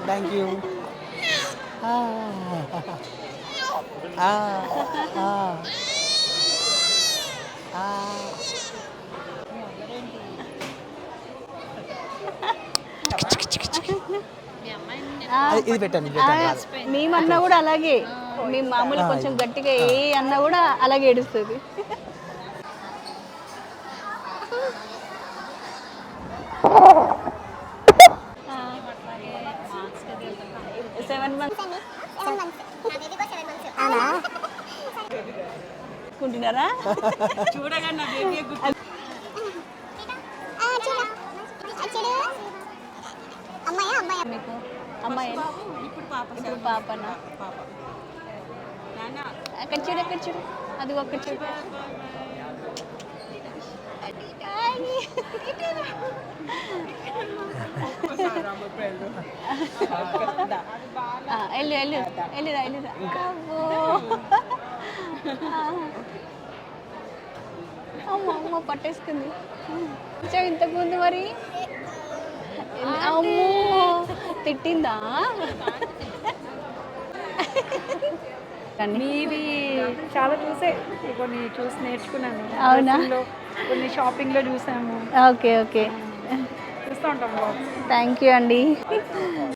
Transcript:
Thank you. ఇది పెట్టండి. మేమన్నా కూడా అలాగే, మేము మామూలు కొంచెం గట్టిగా ఏ అన్నా కూడా అలాగే ఏడుస్తుంది. కుంటున్నారా? చూడగానే మీకు అమ్మాయి ఇప్పుడు పాపనా? అక్కడ చూడు, అక్కడ చూడు, అది ఒక్క చూడు. వెళ్ళు వెళ్ళు వెళ్ళిరా వెళ్ళిరా. అమ్మ అమ్మ పట్టేసుకుంది. ఇంతకుముందు మరి అమ్మో తిట్టిందా? మీవి చాలా కొన్ని చూసి నేర్చుకున్నాను. అవునా? కొన్ని షాపింగ్లో చూసాము. ఓకే ఓకే, చూస్తూ ఉంటాం. థ్యాంక్ యూ అండి.